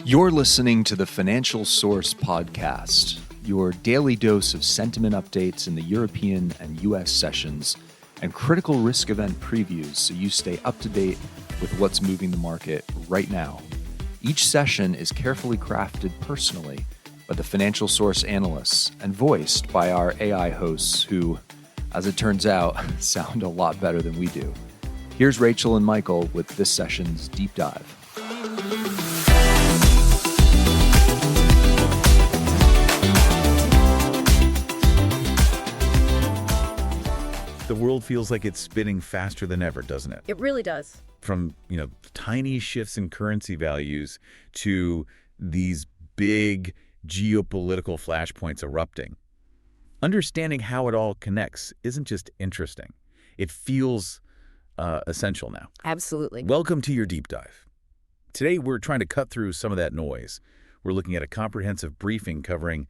You're listening to the Financial Source Podcast, your daily dose of sentiment updates in the European and U.S. sessions and critical risk event previews so you stay up to date with what's moving the market right now. Each session is carefully crafted personally by the Financial Source analysts and voiced by our AI hosts who, as it turns out, sound a lot better than we do. Here's Rachel and Michael with this session's deep dive. The world feels like it's spinning faster than ever, doesn't it? It really does. From, tiny shifts in currency values to these big geopolitical flashpoints erupting. Understanding how it all connects isn't just interesting. It feels essential now. Absolutely. Welcome to your deep dive. Today, we're trying to cut through some of that noise. We're looking at a comprehensive briefing covering,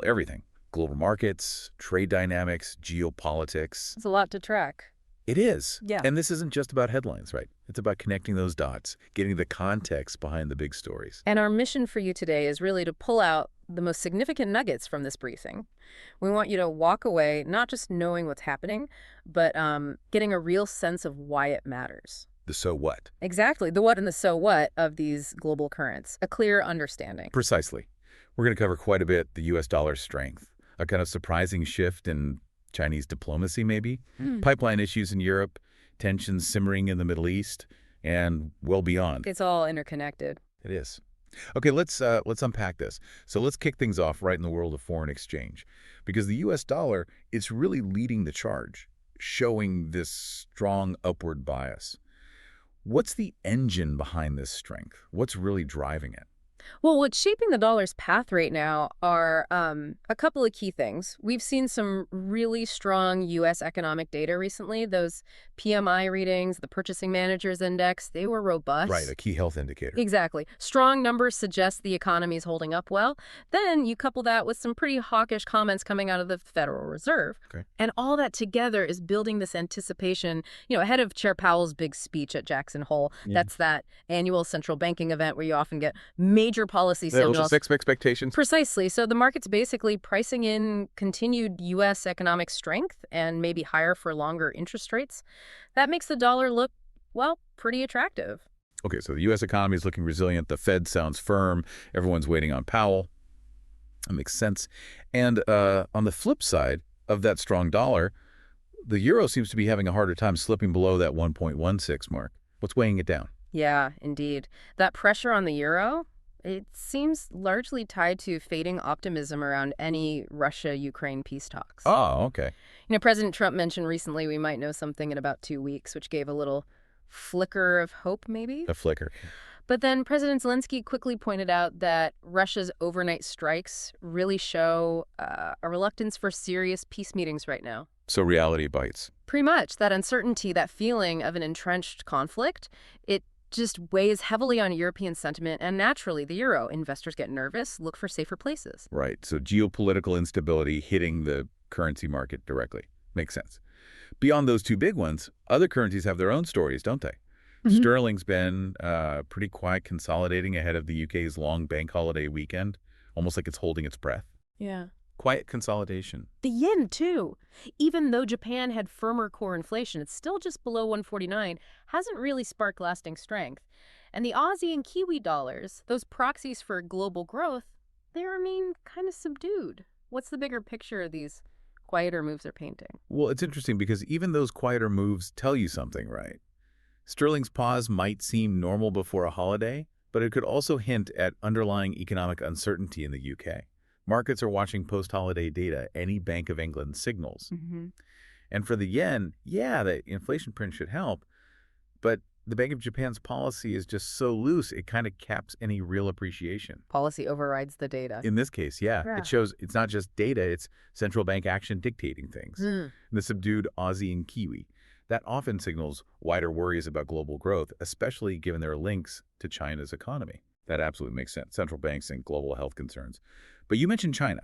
everything. Global markets, trade dynamics, geopolitics. It's a lot to track. It is. Yeah. And this isn't just about headlines, right? It's about connecting those dots, getting the context behind the big stories. And our mission for you today is really to pull out the most significant nuggets from this briefing. We want you to walk away not just knowing what's happening, but getting a real sense of why it matters. The so what? Exactly. The what and the so what of these global currents. A clear understanding. Precisely. We're going to cover quite a bit the U.S. dollar's strength, a kind of surprising shift in Chinese diplomacy, maybe, pipeline issues in Europe, tensions simmering in the Middle East, and well beyond. It's all interconnected. It is. Okay, let's unpack this. So let's kick things off right in the world of foreign exchange, because the U.S. dollar is really leading the charge, showing this strong upward bias. What's the engine behind this strength? What's really driving it? Well, what's shaping the dollar's path right now are a couple of key things. We've seen some really strong U.S. economic data recently. Those PMI readings, the Purchasing Managers Index, they were robust. Right, a key health indicator. Exactly. Strong numbers suggest the economy is holding up well. Then you couple that with some pretty hawkish comments coming out of the Federal Reserve. Okay. And all that together is building this anticipation, ahead of Chair Powell's big speech at Jackson Hole. Yeah. That's that annual central banking event where you often get major policy signals. Expectations. Precisely. So the market's basically pricing in continued U.S. economic strength and maybe higher for longer interest rates. That makes the dollar look, pretty attractive. Okay, so the U.S. economy is looking resilient. The Fed sounds firm. Everyone's waiting on Powell. That makes sense. And on the flip side of that strong dollar, the euro seems to be having a harder time slipping below that 1.16 mark. What's weighing it down? Yeah, indeed. That pressure on the euro, it seems largely tied to fading optimism around any Russia-Ukraine peace talks. Oh, okay. President Trump mentioned recently we might know something in about 2 weeks, which gave a little flicker of hope, maybe? A flicker. But then President Zelensky quickly pointed out that Russia's overnight strikes really show a reluctance for serious peace meetings right now. So reality bites. Pretty much. That uncertainty, that feeling of an entrenched conflict, it just weighs heavily on European sentiment and naturally the euro. Investors get nervous, look for safer places. Right. So geopolitical instability hitting the currency market directly. Makes sense. Beyond those two big ones, other currencies have their own stories, don't they? Mm-hmm. Sterling's been pretty quiet, consolidating ahead of the UK's long bank holiday weekend, almost like it's holding its breath. Yeah. Quiet consolidation. The yen, too. Even though Japan had firmer core inflation, it's still just below 149, hasn't really sparked lasting strength. And the Aussie and Kiwi dollars, those proxies for global growth, they remain kind of subdued. What's the bigger picture of these quieter moves they're painting? Well, it's interesting because even those quieter moves tell you something, right? Sterling's pause might seem normal before a holiday, but it could also hint at underlying economic uncertainty in the UK. Markets are watching post-holiday data, any Bank of England signals. Mm-hmm. And for the yen, the inflation print should help, but the Bank of Japan's policy is just so loose, it kind of caps any real appreciation. Policy overrides the data. In this case, yeah. It shows it's not just data, it's central bank action dictating things. The subdued Aussie and Kiwi. That often signals wider worries about global growth, especially given their links to China's economy. That absolutely makes sense. Central banks and global health concerns. But you mentioned China.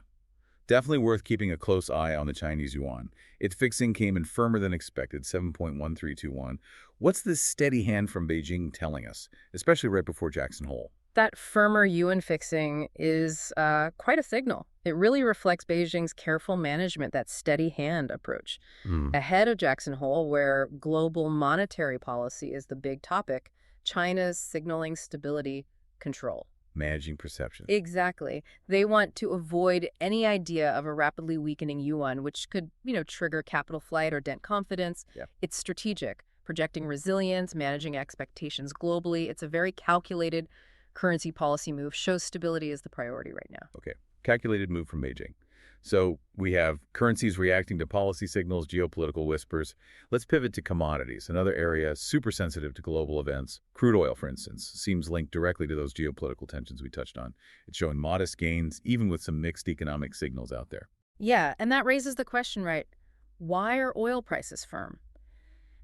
Definitely worth keeping a close eye on the Chinese yuan. Its fixing came in firmer than expected, 7.1321. What's this steady hand from Beijing telling us, especially right before Jackson Hole? That firmer yuan fixing is quite a signal. It really reflects Beijing's careful management, that steady hand approach. Hmm. Ahead of Jackson Hole, where global monetary policy is the big topic, China's signaling stability control. Managing perception. Exactly. They want to avoid any idea of a rapidly weakening yuan, which could, trigger capital flight or dent confidence. Yeah. It's strategic, projecting resilience, managing expectations globally. It's a very calculated currency policy move, shows stability is the priority right now. Okay. Calculated move from Beijing. So we have currencies reacting to policy signals, geopolitical whispers. Let's pivot to commodities, another area super sensitive to global events. Crude oil, for instance, seems linked directly to those geopolitical tensions we touched on. It's showing modest gains, even with some mixed economic signals out there. Yeah, and that raises the question, right? Why are oil prices firm?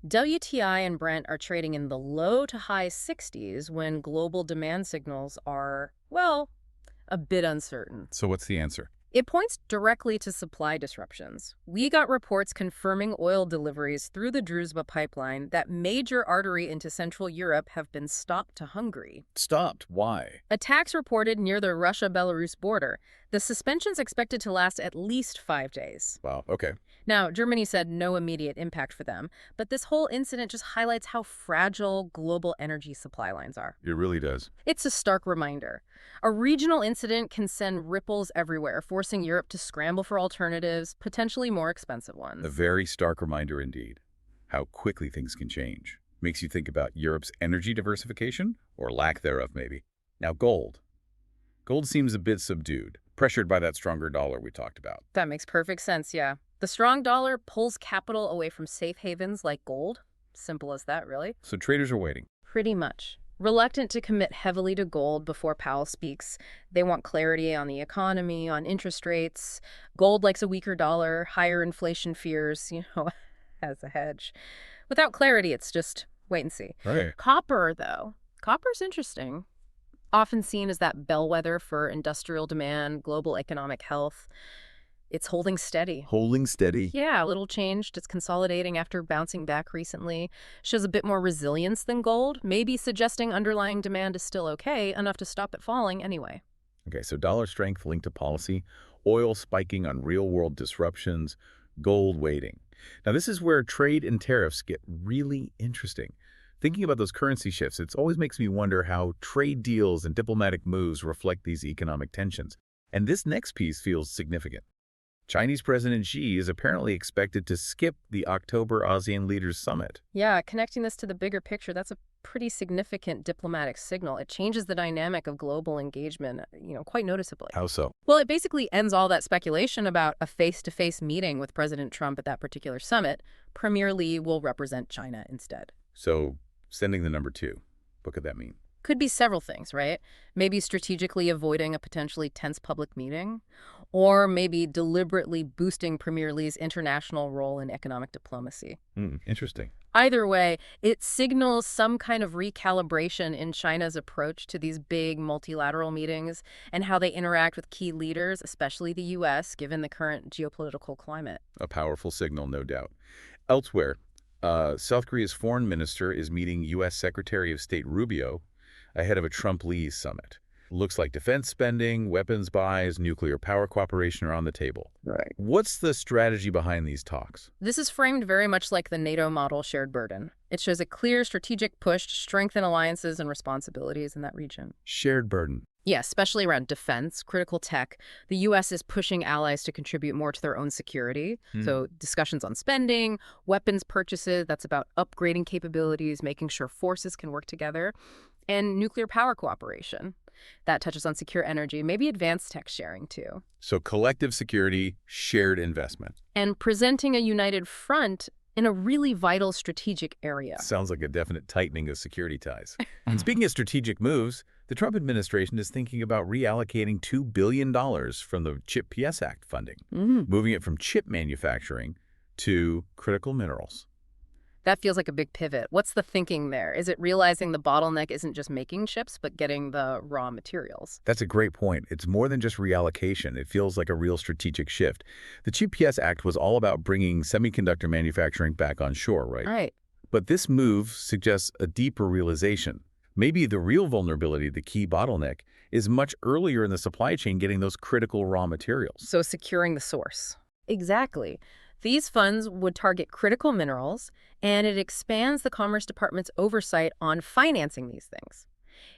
WTI and Brent are trading in the low to high 60s when global demand signals are, well, a bit uncertain. So what's the answer? It points directly to supply disruptions. We got reports confirming oil deliveries through the Druzhba pipeline, that major artery into Central Europe, have been stopped to Hungary. Stopped. Why? Attacks reported near the Russia-Belarus border. The suspension's expected to last at least 5 days. Wow. Okay. Now, Germany said no immediate impact for them, but this whole incident just highlights how fragile global energy supply lines are. It really does. It's a stark reminder. A regional incident can send ripples everywhere, forcing Europe to scramble for alternatives, potentially more expensive ones. A very stark reminder indeed. How quickly things can change. Makes you think about Europe's energy diversification, or lack thereof maybe. Now gold. Gold seems a bit subdued, pressured by that stronger dollar we talked about. That makes perfect sense, yeah. The strong dollar pulls capital away from safe havens like gold. Simple as that, really. So traders are waiting. Pretty much. Reluctant to commit heavily to gold before Powell speaks. They want clarity on the economy, on interest rates. Gold likes a weaker dollar, higher inflation fears, as a hedge. Without clarity, it's just wait and see. Right. Copper, though. Copper's interesting. Often seen as that bellwether for industrial demand, global economic health. It's holding steady. Holding steady. Yeah, a little changed. It's consolidating after bouncing back recently. Shows a bit more resilience than gold, maybe suggesting underlying demand is still okay, enough to stop it falling anyway. Okay, so dollar strength linked to policy, oil spiking on real-world disruptions, gold waiting. Now, this is where trade and tariffs get really interesting. Thinking about those currency shifts, it always makes me wonder how trade deals and diplomatic moves reflect these economic tensions. And this next piece feels significant. Chinese President Xi is apparently expected to skip the October ASEAN Leaders Summit. Yeah, connecting this to the bigger picture, that's a pretty significant diplomatic signal. It changes the dynamic of global engagement, quite noticeably. How so? Well, it basically ends all that speculation about a face-to-face meeting with President Trump at that particular summit. Premier Li will represent China instead. So, sending the number 2. What could that mean? Could be several things, right? Maybe strategically avoiding a potentially tense public meeting, or maybe deliberately boosting Premier Li's international role in economic diplomacy. Interesting. Either way, it signals some kind of recalibration in China's approach to these big multilateral meetings and how they interact with key leaders, especially the U.S., given the current geopolitical climate. A powerful signal, no doubt. Elsewhere, South Korea's foreign minister is meeting U.S. Secretary of State Rubio ahead of a Trump-Lee summit. Looks like defense spending, weapons buys, nuclear power cooperation are on the table. Right. What's the strategy behind these talks? This is framed very much like the NATO model shared burden. It shows a clear strategic push to strengthen alliances and responsibilities in that region. Shared burden. Yeah, especially around defense, critical tech. The U.S. is pushing allies to contribute more to their own security. So discussions on spending, weapons purchases, that's about upgrading capabilities, making sure forces can work together. And nuclear power cooperation. That touches on secure energy, maybe advanced tech sharing too. So collective security, shared investment. And presenting a united front in a really vital strategic area. Sounds like a definite tightening of security ties. And speaking of strategic moves, the Trump administration is thinking about reallocating $2 billion from the CHIP PS Act funding, moving it from chip manufacturing to critical minerals. That feels like a big pivot. What's the thinking there? Is it realizing the bottleneck isn't just making chips, but getting the raw materials? That's a great point. It's more than just reallocation. It feels like a real strategic shift. The CHIP PS Act was all about bringing semiconductor manufacturing back on shore, right? Right. But this move suggests a deeper realization. Maybe the real vulnerability, the key bottleneck, is much earlier in the supply chain getting those critical raw materials. So securing the source. Exactly. These funds would target critical minerals, and it expands the Commerce Department's oversight on financing these things.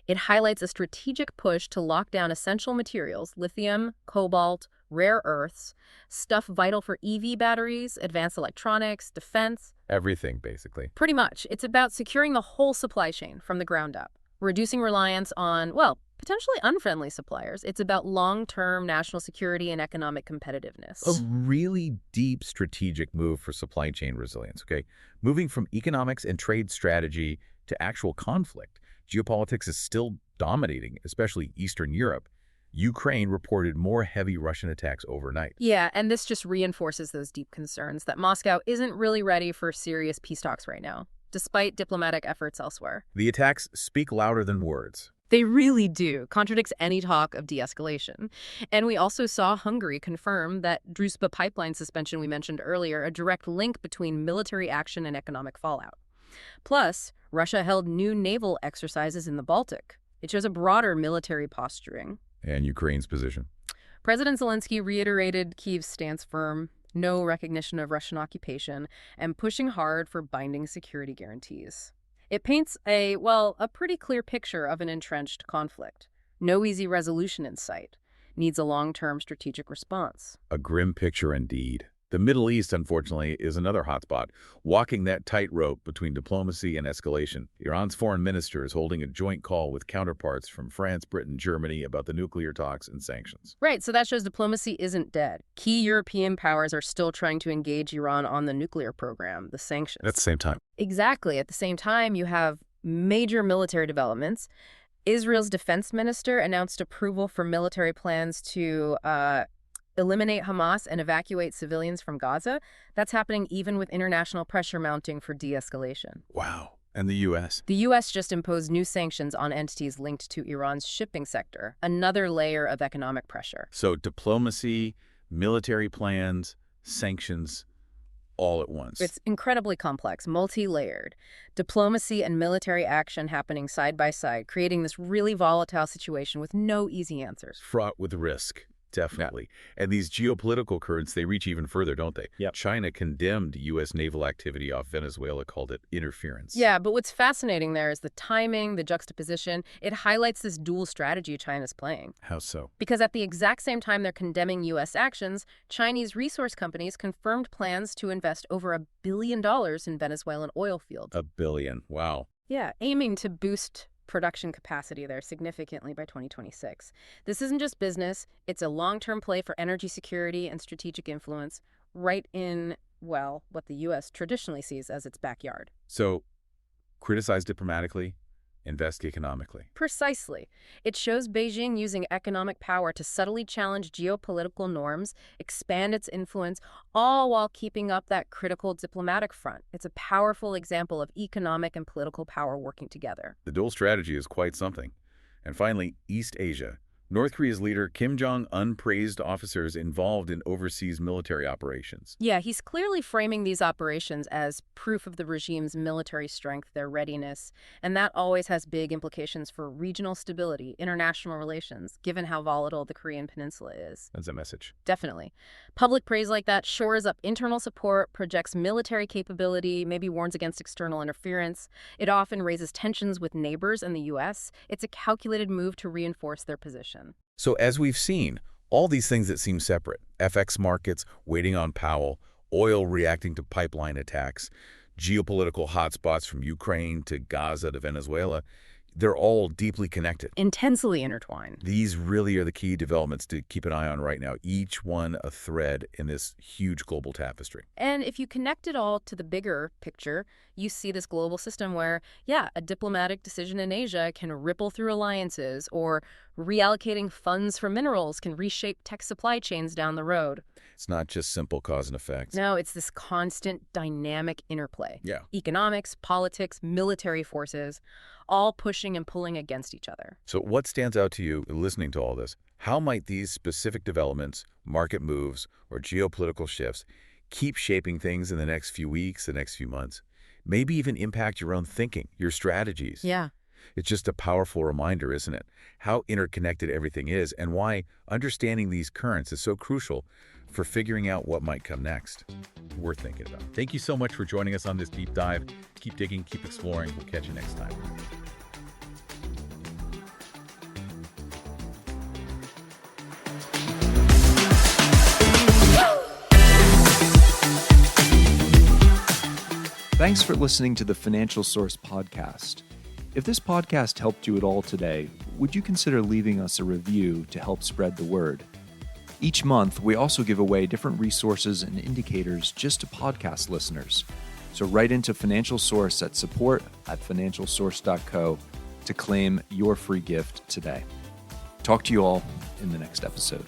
It highlights a strategic push to lock down essential materials, lithium, cobalt, rare earths, stuff vital for EV batteries, advanced electronics, defense. Everything, basically. Pretty much. It's about securing the whole supply chain from the ground up, reducing reliance on, well, potentially unfriendly suppliers. It's about long-term national security and economic competitiveness. A really deep strategic move for supply chain resilience, okay? Moving from economics and trade strategy to actual conflict. Geopolitics is still dominating, especially Eastern Europe. Ukraine reported more heavy Russian attacks overnight. Yeah, and this just reinforces those deep concerns that Moscow isn't really ready for serious peace talks right now, despite diplomatic efforts elsewhere. The attacks speak louder than words. They really do. Contradicts any talk of de-escalation. And we also saw Hungary confirm that Druzhba pipeline suspension we mentioned earlier, a direct link between military action and economic fallout. Plus, Russia held new naval exercises in the Baltic. It shows a broader military posturing. And Ukraine's position. President Zelensky reiterated Kyiv's stance firm, no recognition of Russian occupation, and pushing hard for binding security guarantees. It paints a pretty clear picture of an entrenched conflict. No easy resolution in sight. Needs a long-term strategic response. A grim picture indeed. The Middle East, unfortunately, is another hotspot, walking that tightrope between diplomacy and escalation. Iran's foreign minister is holding a joint call with counterparts from France, Britain, Germany about the nuclear talks and sanctions. Right, so that shows diplomacy isn't dead. Key European powers are still trying to engage Iran on the nuclear program, the sanctions. At the same time. Exactly. At the same time, you have major military developments. Israel's defense minister announced approval for military plans to eliminate Hamas and evacuate civilians from Gaza. That's happening even with international pressure mounting for de-escalation. Wow. And the U.S.? The U.S. just imposed new sanctions on entities linked to Iran's shipping sector, another layer of economic pressure. So diplomacy, military plans, sanctions, all at once. It's incredibly complex, multi-layered. Diplomacy and military action happening side by side, creating this really volatile situation with no easy answers. Fraught with risk. Definitely. Yeah. And these geopolitical currents, they reach even further, don't they? Yep. China condemned U.S. naval activity off Venezuela, called it interference. Yeah, but what's fascinating there is the timing, the juxtaposition. It highlights this dual strategy China's playing. How so? Because at the exact same time they're condemning U.S. actions, Chinese resource companies confirmed plans to invest over $1 billion in Venezuelan oil fields. $1 billion. Wow. Yeah, aiming to boost production capacity there significantly by 2026. This isn't just business, it's a long-term play for energy security and strategic influence right in, well, what the U.S. traditionally sees as its backyard. So, criticize diplomatically, invest economically. Precisely. It shows Beijing using economic power to subtly challenge geopolitical norms, expand its influence, all while keeping up that critical diplomatic front. It's a powerful example of economic and political power working together. The dual strategy is quite something. And finally, East Asia. North Korea's leader Kim Jong-un praised officers involved in overseas military operations. Yeah, he's clearly framing these operations as proof of the regime's military strength, their readiness, and that always has big implications for regional stability, international relations, given how volatile the Korean peninsula is. That's a message. Definitely. Public praise like that shores up internal support, projects military capability, maybe warns against external interference. It often raises tensions with neighbors in the U.S. It's a calculated move to reinforce their position. So as we've seen, all these things that seem separate, FX markets waiting on Powell, oil reacting to pipeline attacks, geopolitical hotspots from Ukraine to Gaza to Venezuela, they're all deeply connected. Intensely intertwined. These really are the key developments to keep an eye on right now, each one a thread in this huge global tapestry. And if you connect it all to the bigger picture, you see this global system where, yeah, a diplomatic decision in Asia can ripple through alliances, or reallocating funds for minerals can reshape tech supply chains down the road. It's not just simple cause and effect. No, it's this constant dynamic interplay. Yeah. Economics, politics, military forces, all pushing and pulling against each other. So what stands out to you listening to all this? How might these specific developments, market moves, or geopolitical shifts keep shaping things in the next few weeks, the next few months? Maybe even impact your own thinking, your strategies? Yeah. It's just a powerful reminder, isn't it? How interconnected everything is and why understanding these currents is so crucial for figuring out what might come next. Worth thinking about. Thank you so much for joining us on this deep dive. Keep digging, keep exploring. We'll catch you next time. Thanks for listening to the Financial Source podcast. If this podcast helped you at all today, would you consider leaving us a review to help spread the word? Each month, we also give away different resources and indicators just to podcast listeners. So write into Financial Source at support@financialsource.co to claim your free gift today. Talk to you all in the next episode.